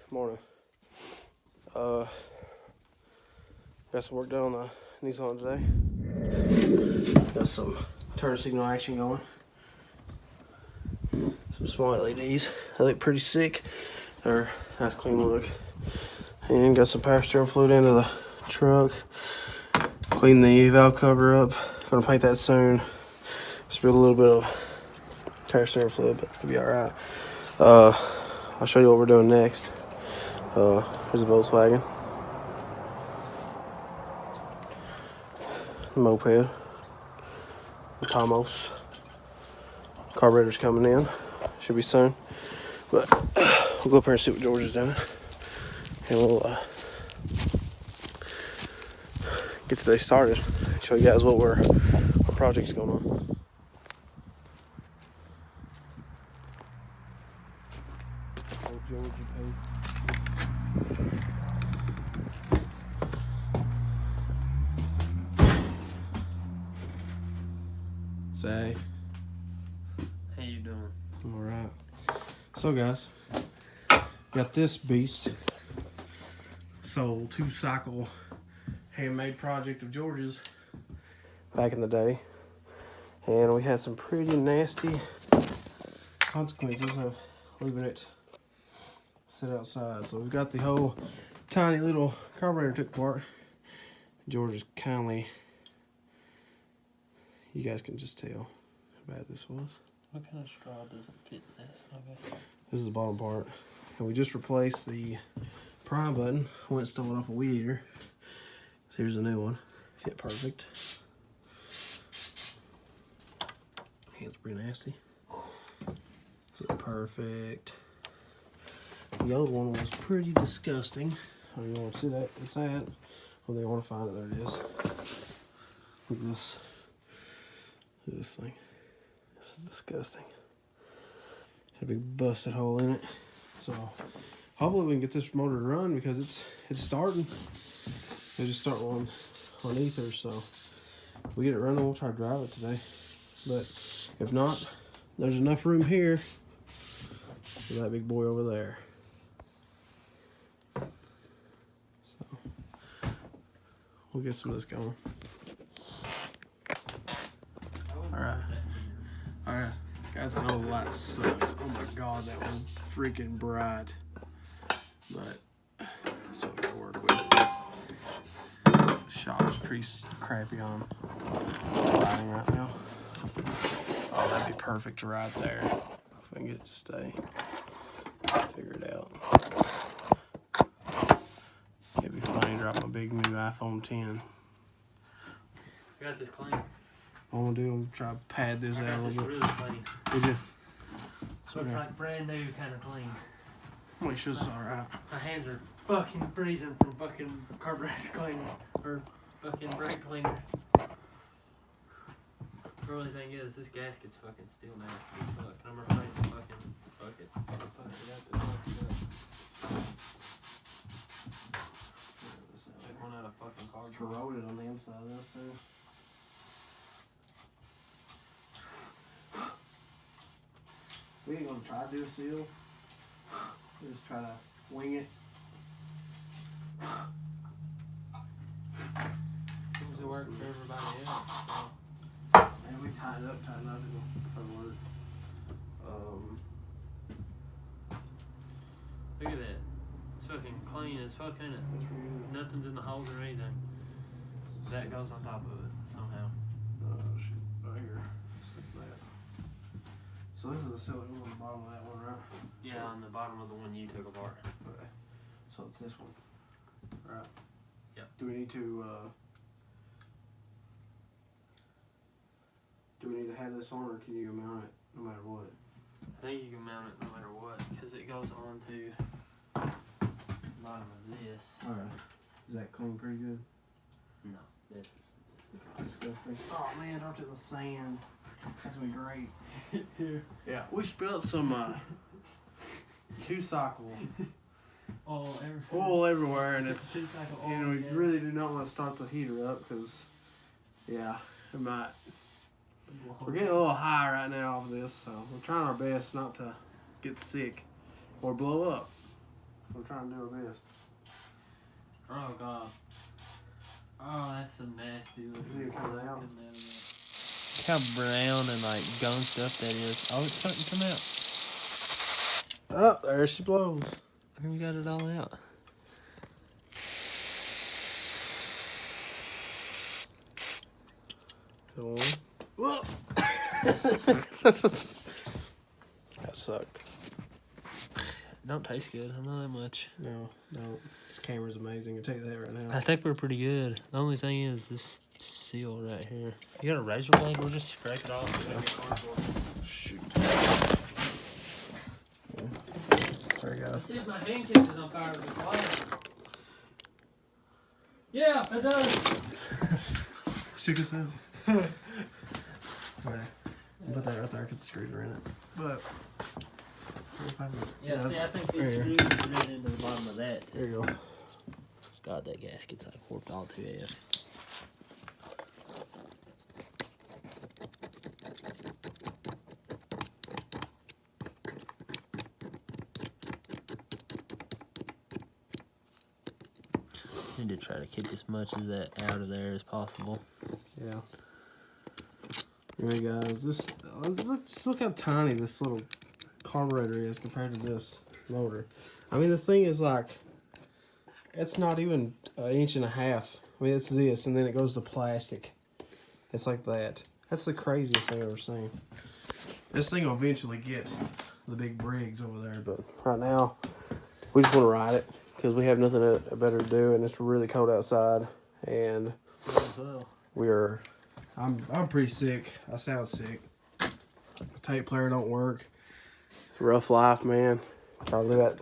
Morning. Got some work done on the Nissan today. Got some turn signal action going. Some small LEDs. They look pretty sick. They're nice clean look. And got some power steering fluid into the truck. Clean the valve cover up. Gonna paint that soon. Spilled a little bit of power steering fluid, but it'll be alright. I'll show you what we're doing next. Here's a Volkswagen. The moped. The Tomos. Carburetor's coming in. Should be soon. But we'll go up here and see what George is doing. And we'll get today started. Show you guys what project's going on. Old George, Say. How you doing? I'm alright. So guys, got this beast. So 2-cycle handmade project of George's back in the day. And we had some pretty nasty consequences of leaving it sit outside. So we've got the whole tiny little carburetor took apart. George is kindly, you guys can just tell how bad this was. What kind of straw doesn't fit this? Okay. This is the bottom part. And we just replaced the prime button. Went and stole it off a weed eater. So here's a new one. Fit perfect. Hands pretty nasty. Fit perfect. The old one was pretty disgusting. Oh, you want to see that inside? Well, they want to find it. There it is. Look at this. Look at this thing. This is disgusting. Had a big busted hole in it. So hopefully we can get this motor to run because it's starting. They just start one on ether, so if we get it running, we'll try to drive it today. But if not, there's enough room here for that big boy over there. So we'll get some of this going. Alright, guys, I know the light sucks. Oh my god, that was freaking bright. But that's what we gotta work with. The shot is pretty crappy on lighting right now. Oh, that'd be perfect right there. If I can get it to stay. Figure it out. It'd be funny to drop my big new iPhone 10. I got this clean. What I'm gonna do, I'm gonna try to pad this out a little bit. Really clean. Did you? So it's like brand new, kind of clean. Make sure it's alright. My hands are fucking freezing from fucking carburetor cleaner or fucking brake cleaner. The only thing is, this gasket's fucking still nasty as fuck. I'm afraid to fucking fuck it. Take one out of fucking cardboard. It's corroded on the inside of this thing. We ain't gonna try to do a seal. We just try to wing it. Seems to work for everybody else. So. And we tied it up, it'll work. Look at that. It's fucking clean as fuck, ain't it? Nothing's in the holes or anything. That goes on top of it somehow. Shit, right here. So this is a silly one on the bottom of that one, right? Yeah, on the bottom of the one you took apart. Okay. So it's this one. Right. Yep. Do we need to have this on, or can you mount it no matter what? I think you can mount it no matter what, because it goes on to the bottom of this. Alright. Is that clean pretty good? No, this is Disgusting. Oh man, dropped it in the sand. That's gonna be great. Yeah, we spilled some 2-cycle oil everywhere, and it's we really do not want to start the heater up because yeah, it might. We're getting a little high right now off of this, so we're trying our best not to get sick or blow up. So we're trying to do our best. Oh god. Oh, that's some nasty looking stuff coming out of there. Look how brown and like gunked up that is. Oh, it's starting to come out. Oh, there she blows. We got it all out. Go on. Whoa. That sucked. Don't taste good. I know that much. No, don't. This camera's amazing. I'll tell you that right now. I think we're pretty good. The only thing is this seal right here. You got a razor blade? We'll just scrape it off and make it cardboard. Shoot. Sorry, Let's guys. see if my hand catches on fire with this light. Yeah, it does. Shoot us out. Right. Put that right there because the screws are in it. But. Yeah, see, I think these There screws are right into the bottom of that. There you go. God, that gasket's like warped all to AF. Need to try to keep as much of that out of there as possible. Yeah. Anyway, guys, just look how tiny this little carburetor is compared to this motor. I mean, the thing is like, it's not even an inch and a half. I mean, it's this, and then it goes to plastic. It's like that. That's the craziest thing I've ever seen. This thing will eventually get the big Briggs over there, but right now, we just want to ride it because we have nothing better to do, and it's really cold outside, and I'm pretty sick. I sound sick. The tape player don't work. It's a rough life, man. Try to live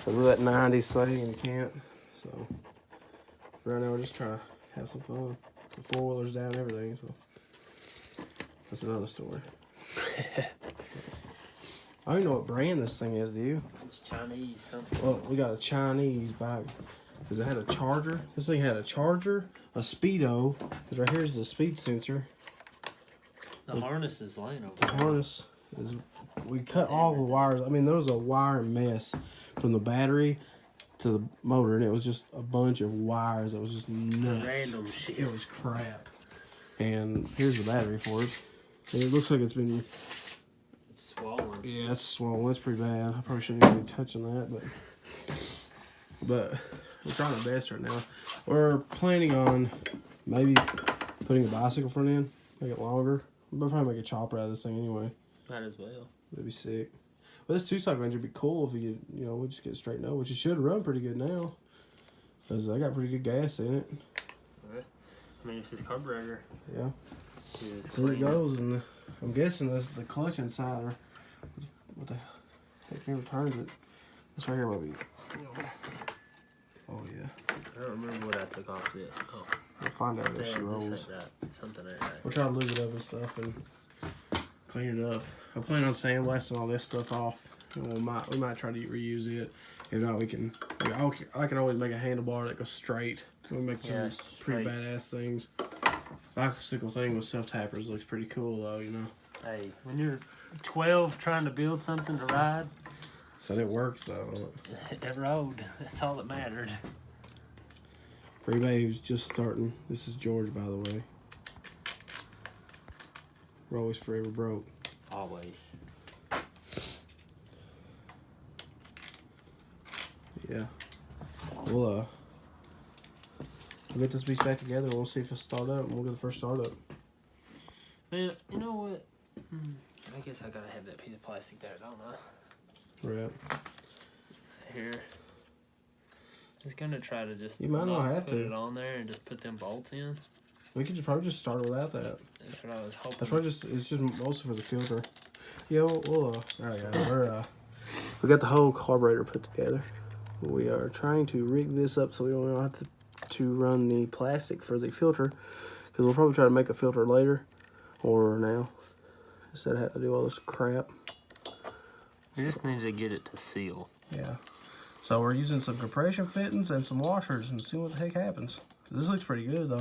that 90s thing and you can't. So right now we're just trying to have some fun. The 4-wheeler's down and everything, so that's another story. I don't even know what brand this thing is, do you? It's Chinese something. Well, we got a Chinese bike. Because it had a charger. This thing had a charger, a speedo. Because right here's the speed sensor. The harness is laying over The there. harness is. We cut all the wires. I mean, there was a wire mess from the battery to the motor, and it was just a bunch of wires that was just nuts. Random shit. It was crap. And here's the battery for it. And it looks like it's been. It's swollen. Yeah, it's swollen. It's pretty bad. I probably shouldn't even be touching that, but we're trying our best right now. We're planning on maybe putting a bicycle front end, make it longer. We'll probably make a chopper out of this thing anyway. Might as well. That'd be sick. But this 2-cycle engine would be cool if we just get straightened out, which it should run pretty good now. Because I got pretty good gas in it. Alright. I mean, if this carburetor Yeah. is So clean. it goes, and I'm guessing that's the clutch inside, or what the heck even turns it? This right here might be. Oh, yeah. I don't remember what I took off this. Oh, We'll find out if she this rolls. ain't right. Something ain't right. We'll try to lube it up and stuff and clean it up. I plan on sandblasting all this stuff off. And we might try to reuse it. If not, we can. I can always make a handlebar that goes straight. We make some pretty badass things. Bicycle thing with self tappers looks pretty cool though, you know. Hey, when you're 12 trying to build something to ride, So it works though. it rode. That's all that mattered. For anybody who's just starting, this is George, by the way. We're always forever broke. Always. Yeah. We'll get this piece back together. We'll see if it'll start up, and we'll get the first start up. Man, you know what? I guess I gotta have that piece of plastic there, don't I? Right. Here. Just gonna try to just You might not have put to. it on there and just put them bolts in. We could probably just start without that. That's what I was hoping. That's probably it's just mostly for the filter. Yeah, all right, guys. We got the whole carburetor put together. We are trying to rig this up so we don't have to run the plastic for the filter, because we'll probably try to make a filter later or now instead of having to do all this crap. You just need to get it to seal. Yeah. So we're using some compression fittings and some washers and see what the heck happens. This looks pretty good though.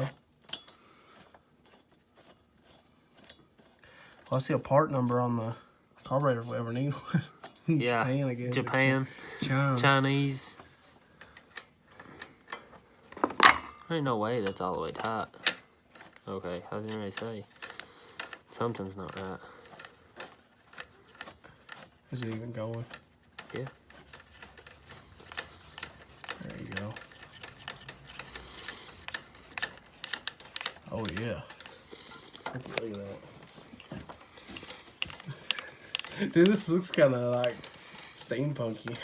Well, I see a part number on the carburetor if we ever need one. Yeah. Japan, I guess. Japan. China. Chinese. There ain't no way that's all the way tight. Okay, I was gonna say. Something's not right. Is it even going? Yeah. There you go. Oh yeah. Look at that. Dude, this looks kind of like steampunky.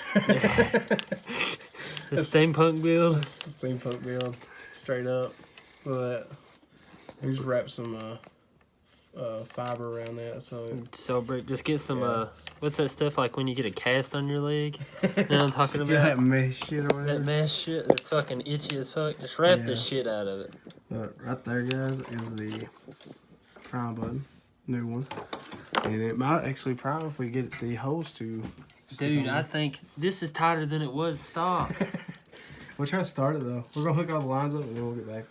The steampunk build. Steampunk build, straight up. Look at that. We just wrap some fiber around that, so. So, Brick, just get some, Yeah. what's that stuff like when you get a cast on your leg? You know what I'm talking about? Yeah, that mesh shit or That whatever. mesh shit that's fucking itchy as fuck. Just wrap the Yeah. shit out of it. Right there, guys, is the prime button, new one, and it might actually prime if we get the hose to. stick Dude, on I there. think this is tighter than it was stock. We'll try to start it though. We're gonna hook all the lines up and then we'll get back.